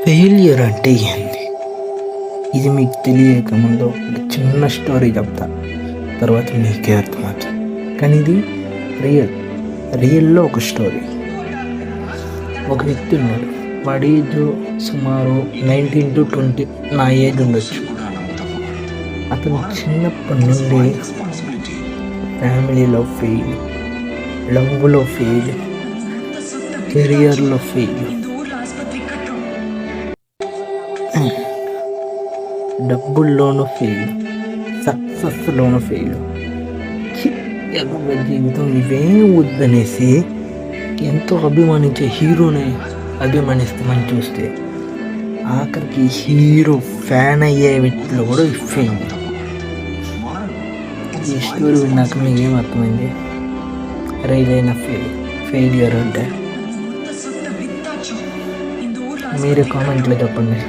Failure అంటే ఏంది? ఇది మీకు తెలియక ముందు ఒక చిన్న స్టోరీ చెప్తా, తర్వాత మీకే అర్థమవుతుంది. కానీ ఇది రియల్లో ఒక స్టోరీ. ఒక వ్యక్తి ఉన్నాడు, వాడి ఏజ్ సుమారు 19 to 20 నా ఏజ్ ఉండొచ్చు. అతను చిన్నప్పటి నుండి ఫ్యామిలీలో ఫెయిల్, లవ్లో ఫెయిల్, కెరియర్లో ఫెయిల్, డబ్బుల్లోనూ ఫెయిల్, సక్సెస్లోనూ ఫెయిల్. జీవితం ఇవేం వద్దనేసి ఎంతో అభిమానించే హీరోనే అభిమానిస్తామని చూస్తే ఆఖరికి హీరో ఫ్యాన్ అయ్యే వ్యక్తిలో కూడా ఫెయిల్. ఈ స్టోరీ విన్నాక మీకు ఏం అర్థమైంది? రైలైన ఫెయిల్యూర్ అంటే మీరే కామెంట్లో చెప్పండి.